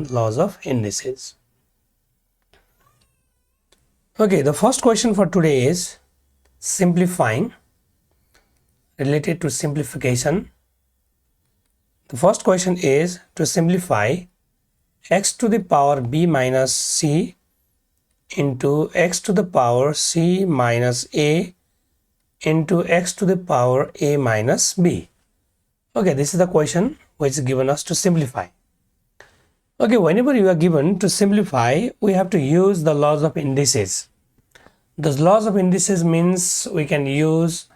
laws of indices. Okay, the first question for today is simplifying, related to simplification. The first question is to simplify x to the power b minus c into x to the power c minus a into x to the power a minus b. Okay, this is the question which is given us to simplify. Okay, whenever you are given to simplify, we have to use the laws of indices. The laws of indices means we can use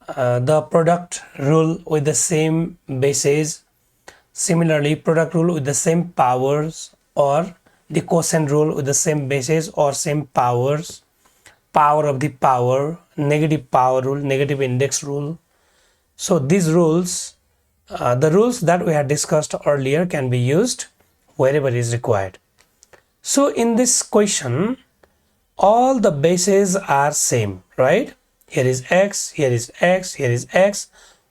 the product rule with the same bases, similarly product rule with the same powers, or the quotient rule with the same bases or same powers, power of the power, negative power rule, negative index rule. So these rules, the rules that we had discussed earlier, can be used wherever is required. So in this question, all the bases are same, right? Here is x, here is x, here is x.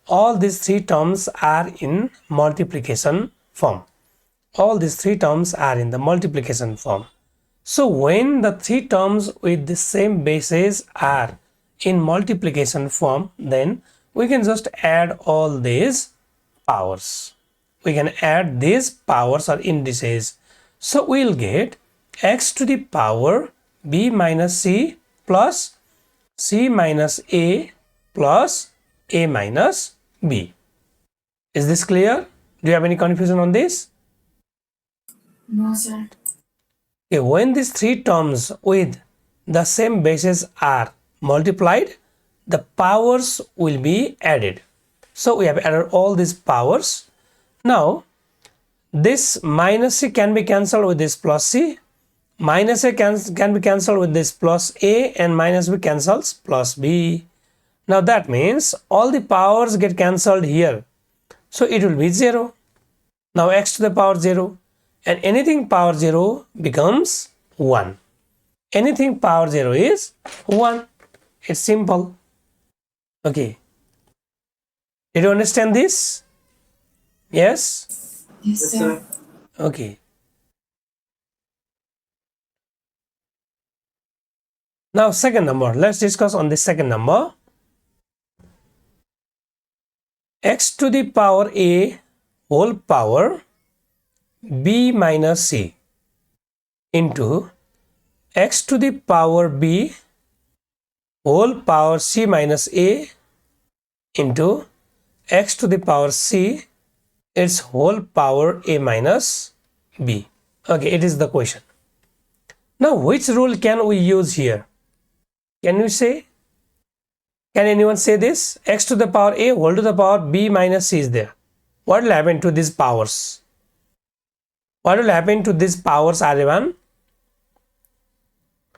All these three terms are in multiplication form. All these three terms are in the multiplication form. So when the three terms with the same bases are in multiplication form, then we can just add all these powers. We can add these powers or indices. So we'll get x to the power b minus c plus c minus a plus a minus b. Is this clear? Do you have any confusion on this? No, sir. Okay, when these three terms with the same bases are multiplied, the powers will be added. So we have added all these powers. Now this minus c can be cancelled with this plus c, minus a can be cancelled with this plus a, and minus b cancels plus b. Now that means all the powers get cancelled here, so it will be 0. Now x to the power 0, and anything power 0 becomes 1. Anything power 0 is 1. It's simple. Okay, did you understand this? Yes? Yes, sir. Okay. Now second number, let's discuss on the second number. X to the power a whole power b minus c into x to the power b whole power c minus a into x to the power c its whole power a minus b. Okay, it is the question. Now which rule can we use here? Can you say? Can anyone say this? X to the power a whole to the power b minus c is there. What will happen to these powers? What will happen to these powers, everyone?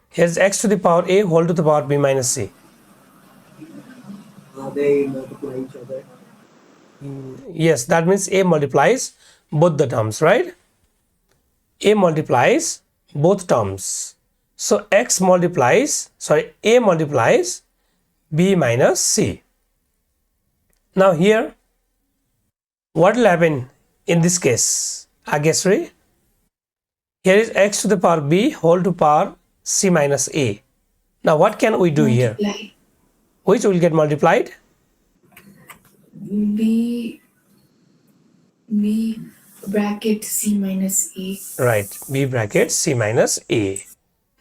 Here's x to the power a whole to the power b minus c. They multiply each other. Yes, that means a multiplies both the terms, right? A multiplies both terms. So x multiplies, a multiplies b minus c. Now here, what will happen in this case? Agesri, here is x to the power b whole to power c minus a. Now what can we do here? Which will get multiplied? B bracket c minus a. Right, b bracket c minus a.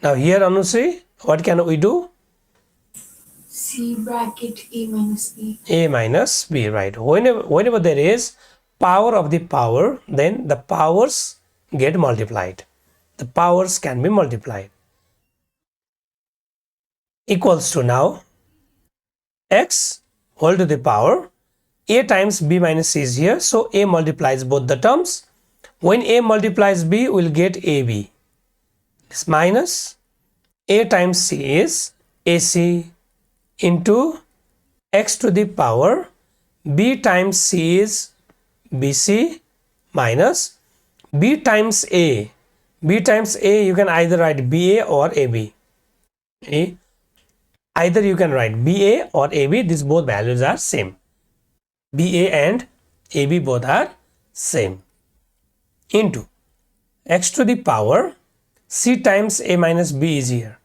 Now here, Anusri, what can we do? C bracket a minus b. A minus b, right. Whenever there is power of the power, then the powers get multiplied. The powers can be multiplied. Equals to now x whole to the power a times b minus c is here, so a multiplies both the terms. When a multiplies b, we'll get ab. This minus a times c is ac into x to the power b times c is bc minus b times a. B times a, you can either write ba or ab. Either you can write ba or ab, these both values are same. ba and ab both are same, into x to the power c times a minus b is here.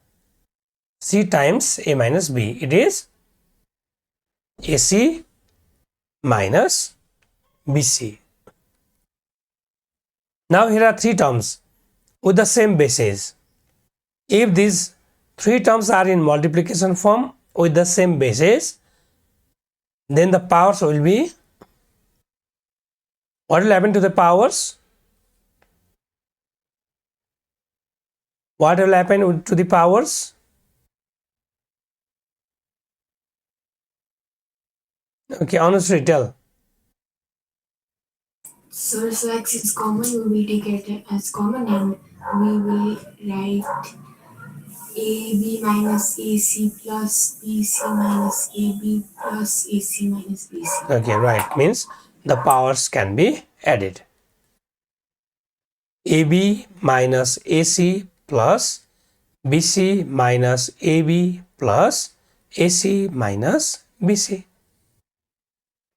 C times a minus b. It is ac minus bc. Now here are three terms with the same bases. If these three terms are in multiplication form with the same bases, then the powers will be, what will happen to the powers? What will happen to the powers? Okay, honestly tell. So x is common, we will take it as common and we will write AB minus AC plus BC minus AB plus AC minus BC. Okay, right. Means the powers can be added. AB minus AC plus BC minus AB plus AC minus BC.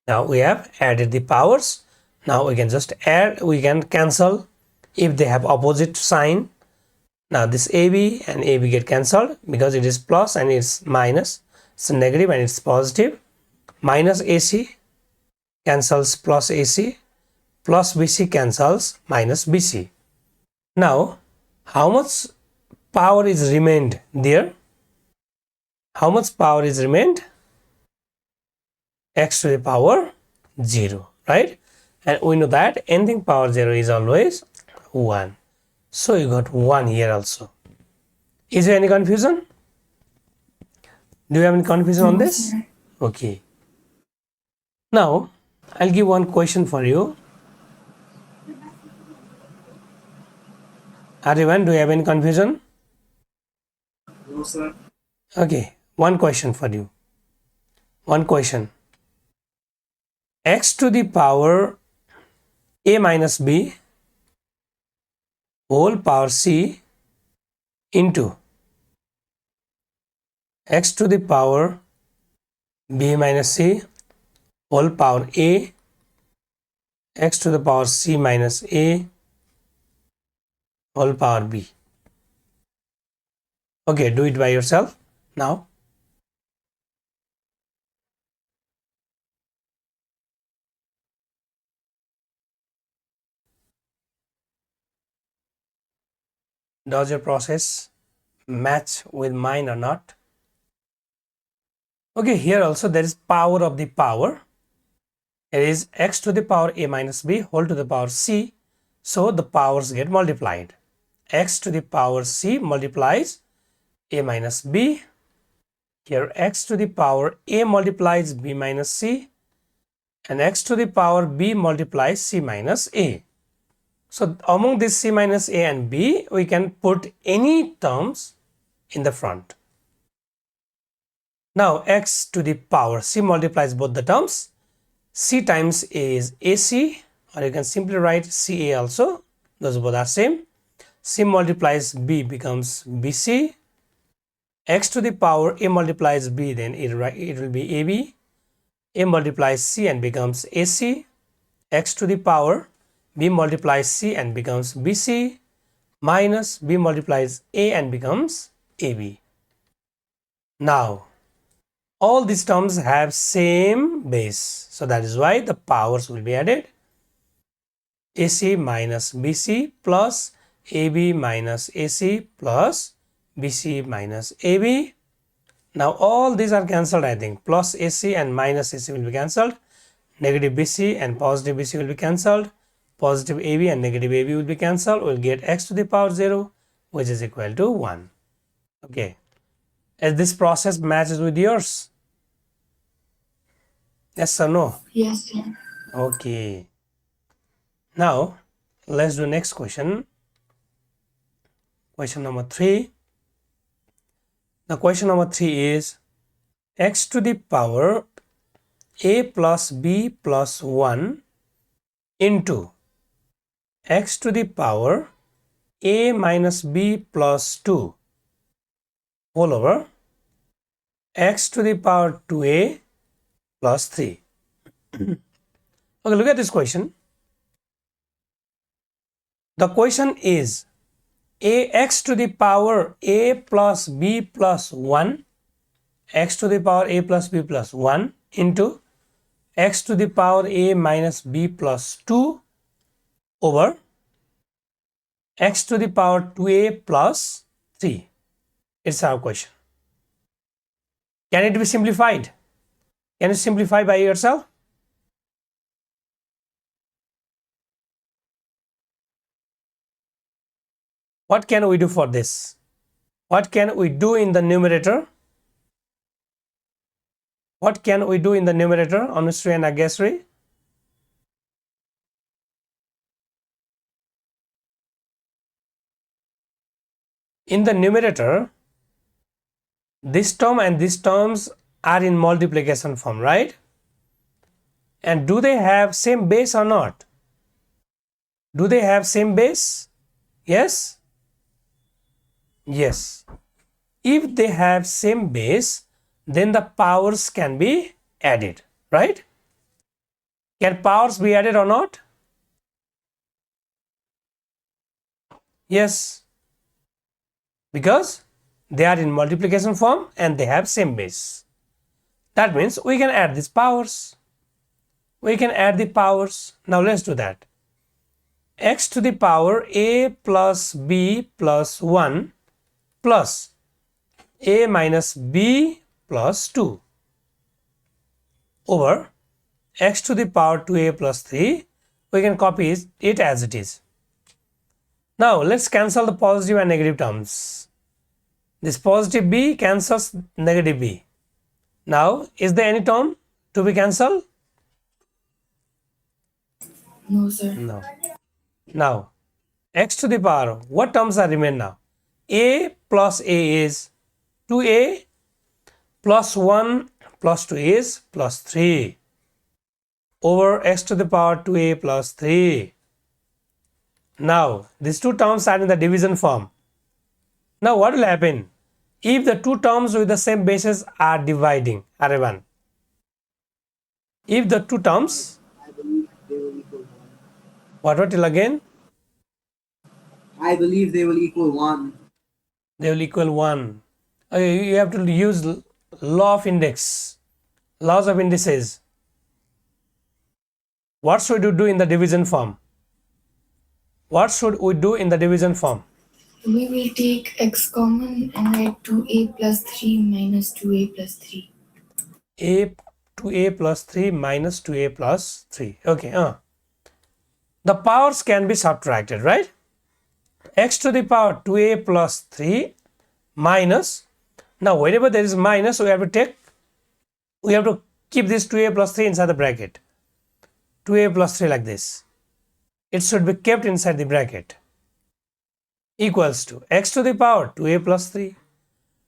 Now we have added the powers. Now we can just add, we can cancel if they have opposite sign. Now this AB and AB get cancelled because it is plus and it's minus. It's negative and it's positive. Minus AC cancels plus AC, plus BC cancels minus BC. Now how much power is remained there? How much power is remained? X to the power 0, right? And we know that anything power 0 is always 1. So you got 1 here also. Is there any confusion? Do you have any confusion on this? Sir. Okay. Now I'll give one question for you. Everyone, do you have any confusion? No, sir. Okay, one question for you. One question. X to the power a minus b whole power c into x to the power b minus c whole power a x to the power c minus a whole power b. Okay, do it by yourself now. Does your process match with mine or not? Okay, here also there is power of the power. It is x to the power a minus b whole to the power c. So the powers get multiplied. X to the power c multiplies a minus b. Here x to the power a multiplies b minus c. And x to the power b multiplies c minus a. So among this c minus a and b, we can put any terms in the front. Now x to the power c multiplies both the terms. C times a is ac, or you can simply write ca also. Those both are same. C multiplies b becomes bc. X to the power a multiplies b, then it will be ab. A multiplies c and becomes ac. X to the power b multiplies c and becomes bc, minus b multiplies a and becomes ab. Now all these terms have same base, so that is why the powers will be added. AC minus BC plus AB minus AC plus BC minus AB. Now all these are cancelled, I think. Plus AC and minus AC will be cancelled. Negative BC and positive BC will be cancelled. Positive AB and negative AB will be cancelled. We'll get x to the power 0, which is equal to 1. Okay. As this process matches with yours? Yes or no? Yes, sir. Okay. Now let's do next question. Question number 3. The question number 3 is x to the power a plus b plus 1 into x to the power a minus b plus 2 whole over x to the power 2a plus 3. Okay, look at this question. The question is ax to the power a plus b plus 1, x to the power a plus b plus 1 into x to the power a minus b plus 2 over x to the power 2a plus 3. It's our question. Can it be simplified? Can you simplify by yourself? What can we do for this? What can we do in the numerator? What can we do in the numerator, Anushree and Agasri? In the numerator, this term and these terms are in multiplication form, right? And do they have same base or not? Do they have same base? Yes? Yes. If they have same base, then the powers can be added, right? Can powers be added or not? Yes. Because they are in multiplication form and they have same base. That means we can add these powers. We can add the powers. Now let's do that. X to the power a plus b plus 1 plus a minus b plus 2 over x to the power 2a plus 3. We can copy it as it is. Now let's cancel the positive and negative terms. This positive b cancels negative b. Now is there any term to be cancelled? No, sir. No. Now x to the power, what terms are remain now? A plus a is 2a plus 1 plus 2 is plus 3 over x to the power 2a plus 3. Now these two terms are in the division form. Now what will happen if the two terms with the same bases are dividing R1? If the two terms, I believe they will equal 1. what till again? I believe they will equal 1. They will equal 1. Okay, you have to use law of index, laws of indices. What should you do in the division form? What should we do in the division form? We will take x common and write 2a plus 3 minus 2a plus 3. A 2a plus 3 minus 2a plus 3. Okay. The powers can be subtracted, right? X to the power 2a plus 3 minus. Now whenever there is minus, we have to keep this 2a plus 3 inside the bracket. 2a plus 3 like this. It should be kept inside the bracket. Equals to x to the power 2a plus 3.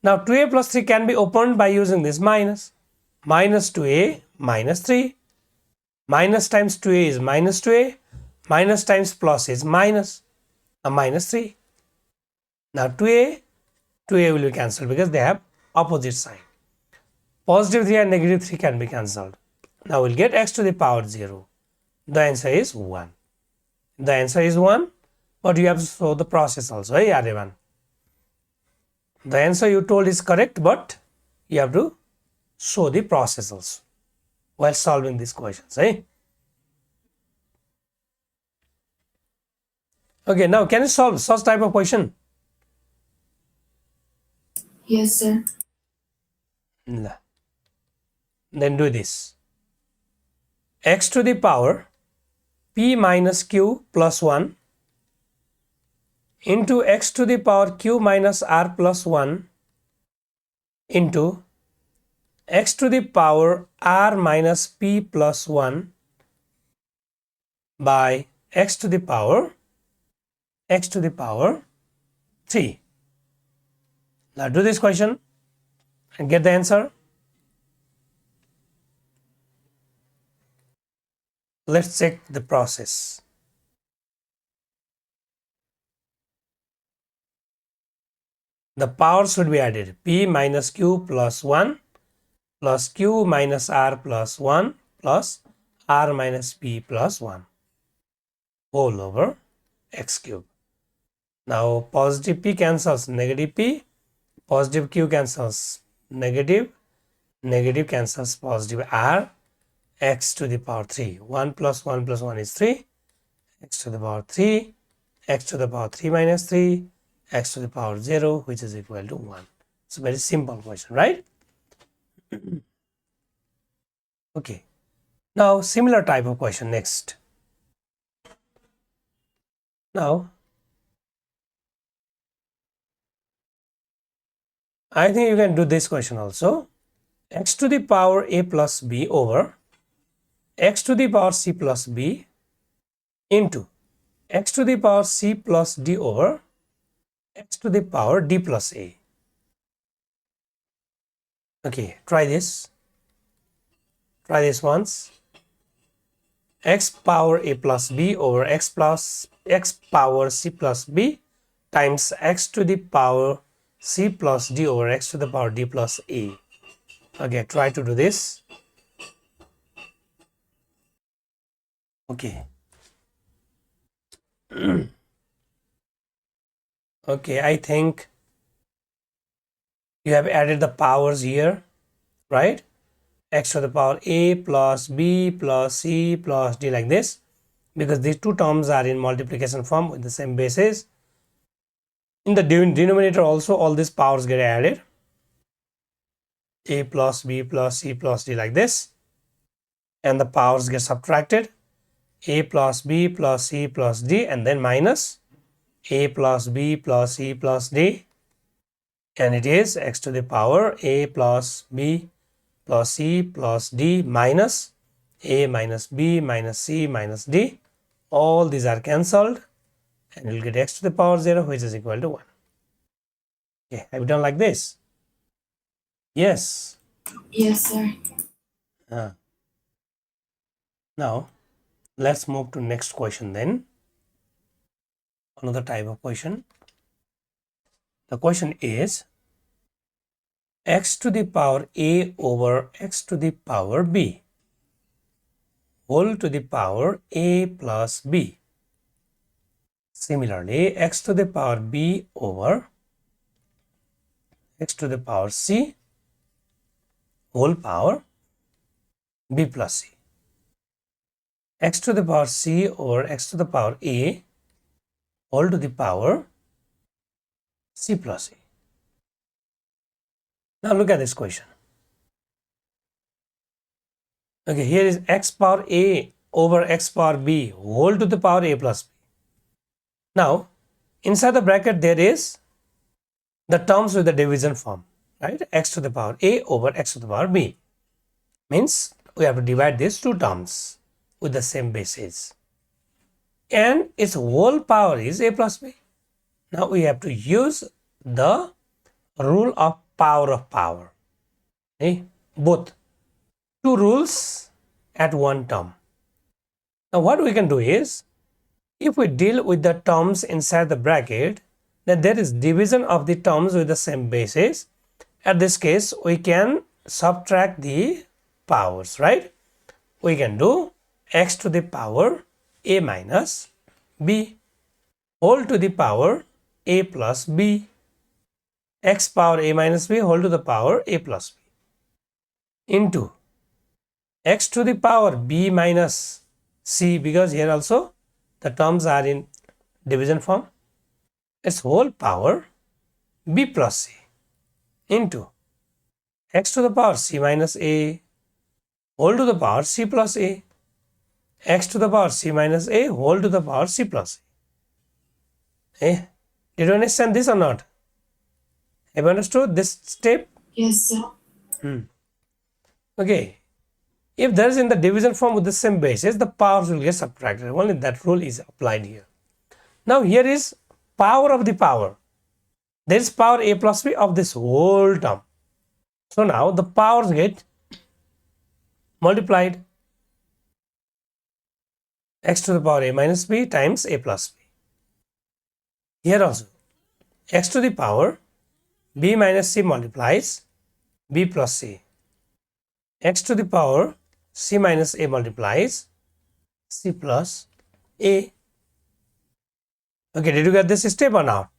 Now 2a plus 3 can be opened by using this minus. Minus 2a minus 3. Minus times 2a is minus 2a. Minus times plus is minus 3. Now 2a will be cancelled because they have opposite sign. Positive 3 and negative 3 can be cancelled. Now we'll get x to the power 0. The answer is 1. The answer is 1, but you have to show the process also. Hey, everyone. The answer you told is correct, but you have to show the process also while solving these questions. Hey? Okay, now can you solve such type of question? Yes, sir. No. Then do this. X to the power p minus q plus 1 into x to the power q minus r plus 1 into x to the power r minus p plus 1 by x to the power 3. Now do this question and get the answer. Let's check the process. The power should be added. P minus q plus 1 plus q minus r plus 1 plus r minus p plus 1 whole over x cube. Now positive p cancels negative p, positive q cancels negative, negative cancels positive r, x to the power 3. 1 plus 1 plus 1 is 3, x to the power 3, x to the power 3 minus 3, x to the power 0, which is equal to 1. It's a very simple question, right? Okay. Now similar type of question next. Now I think you can do this question also. X to the power a plus b over x to the power c plus b into x to the power c plus d over x to the power d plus a. Okay, try this. Try this once. X power a plus b over x power c plus b times x to the power c plus d over x to the power d plus a. Okay, try to do this. Okay. Okay, I think you have added the powers here, right? X to the power a plus b plus c plus d like this, because these two terms are in multiplication form with the same basis. In the denominator also all these powers get added, a plus b plus c plus d like this, and the powers get subtracted, a plus b plus c plus d, and then minus a plus b plus c plus d, and it is x to the power a plus b plus c plus d minus a minus b minus c minus d. All these are cancelled and you will get x to the power 0, which is equal to 1. Okay, have you done like this? Yes. Yes, sir. Now let's move to next question then. Another type of question. The question is x to the power a over x to the power b whole to the power a plus b. Similarly, x to the power b over x to the power c whole power b plus c. X to the power c over x to the power a whole to the power c plus a. Now look at this question. Okay, here is x power a over x power b whole to the power a plus b. Now inside the bracket there is the terms with the division form, right? X to the power a over x to the power b means we have to divide these two terms with the same basis, and its whole power is a plus b. Now we have to use the rule of power. Okay? Both two rules at one term. Now what we can do is, if we deal with the terms inside the bracket, then there is division of the terms with the same basis. At this case we can subtract the powers, right? We can do x to the power a minus b whole to the power a plus b, x power a minus b whole to the power a plus b into x to the power b minus c, because here also the terms are in division form, its whole power b plus c into x to the power c minus a whole to the power c plus a, x to the power c minus a whole to the power c plus a. Eh? Did you understand this or not? Have you understood this step? Yes, sir. Okay. If there is in the division form with the same basis, the powers will get subtracted. Only that rule is applied here. Now here is power of the power. There is power a plus b of this whole term. So now the powers get multiplied. X to the power a minus b times a plus b. Here also x to the power b minus c multiplies b plus c. X to the power c minus a multiplies c plus a. Okay, did you get this step or not?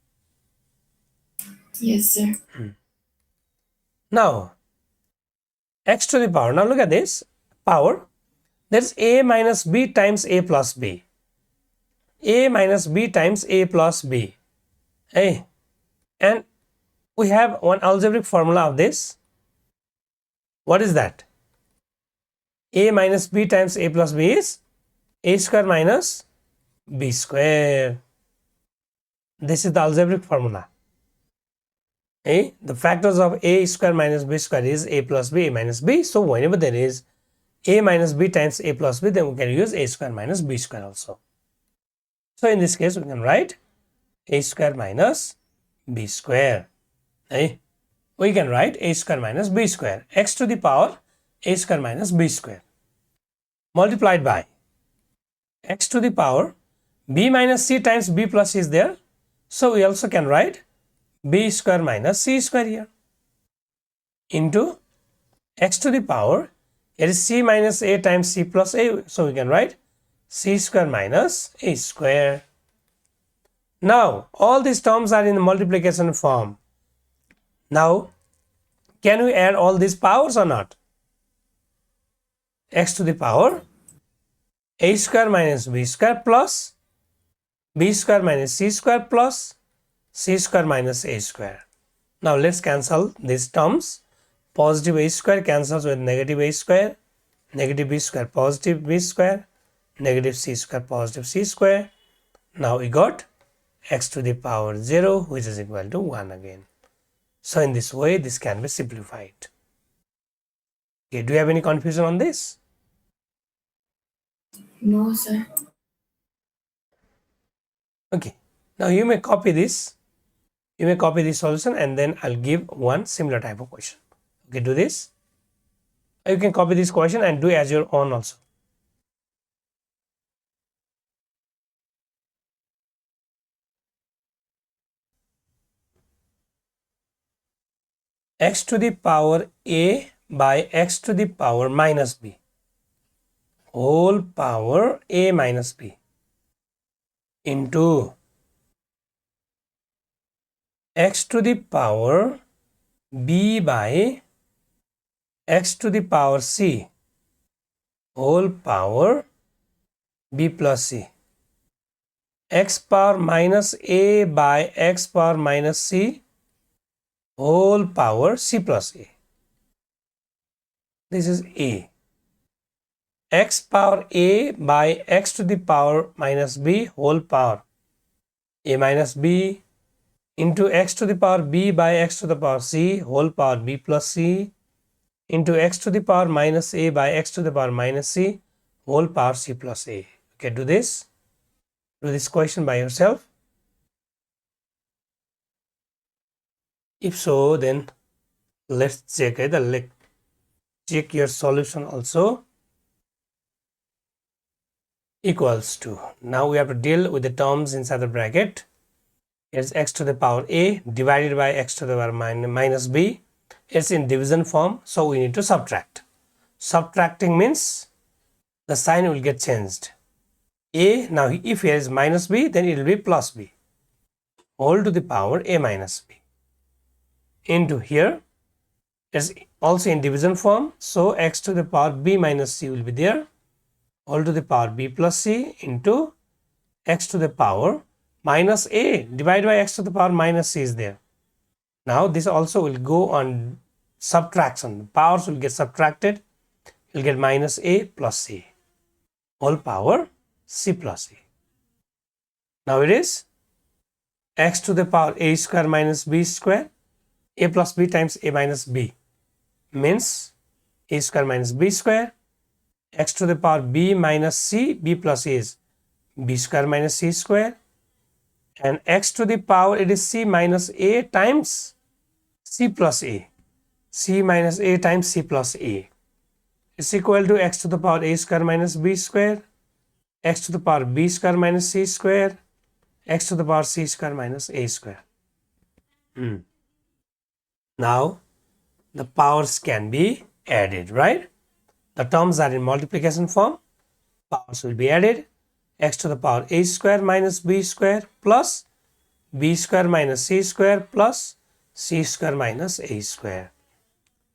Yes, sir. Now, x to the power. Now look at this power. There's a minus b times a plus b. A minus b times a plus b. Hey, and we have one algebraic formula of this. What is that? A minus b times a plus b is a square minus b square. This is the algebraic formula. The factors of a square minus b square is a plus b, a minus b. So whenever there is a minus b times a plus b, then we can use a square minus b square also. So in this case, we can write a square minus b square. We can write a square minus b square, x to the power a square minus b square multiplied by x to the power b minus c times b plus c is there. So we also can write b square minus c square here into x to the power, it is c minus a times c plus a. So we can write c square minus a square. Now all these terms are in the multiplication form. Now can we add all these powers or not? X to the power a square minus b square plus b square minus c square plus c square minus a square. Now let's cancel these terms. Positive a square cancels with negative a square, negative b square positive b square, negative c square positive c square. Now we got x to the power 0, which is equal to 1 again. So in this way, this can be simplified. Okay, do you have any confusion on this? No, sir. Okay, now you may copy this. You may copy this solution and then I'll give one similar type of question. Okay, do this. You can copy this question and do as your own also. X to the power a by x to the power minus b whole power a minus b into x to the power b by x to the power c whole power b plus c, x power minus a by x power minus c whole power c plus a. This is a. X power a by x to the power minus b whole power a minus b into x to the power b by x to the power c whole power b plus c into x to the power minus a by x to the power minus c whole power c plus a. Okay, do this. Do this question by yourself. If so, then let's check it. Check your solution also. Equals to. Now we have to deal with the terms inside the bracket. It's x to the power a divided by x to the power minus b. It's in division form, so we need to subtract. Subtracting means the sign will get changed. A, now if here is minus b, then it will be plus b whole to the power a minus b into here. It's also in division form, so x to the power b minus c will be there whole to the power b plus c into x to the power minus a divided by x to the power minus c is there. Now this also will go on subtraction. The powers will get subtracted. You'll get minus a plus c whole power c plus a. Now it is x to the power a square minus b square, a plus b times a minus b means a square minus b square, x to the power b minus c, b plus a is b square minus c square, and x to the power it is c minus a times c plus a, c minus a times c plus a is equal to x to the power a square minus b square, x to the power b square minus c square, x to the power c square minus a square. Now the powers can be added, right? The terms are in multiplication form. Powers will be added. x to the power a square minus b square plus b square minus c square plus c square minus a square.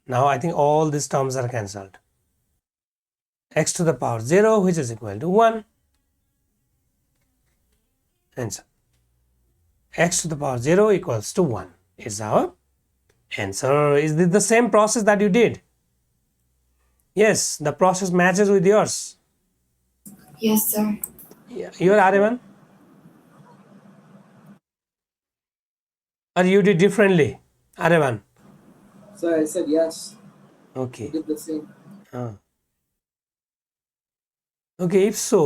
Now I think all these terms are cancelled. X to the power 0, which is equal to 1. Answer. X to the power 0 equals to 1 is our answer. Is this the same process that you did? Yes, the process matches with yours. Yes, sir. Yeah. You are Ariman? Or you did differently? Ariman? So I said yes. I Okay. did the same. Okay, if so,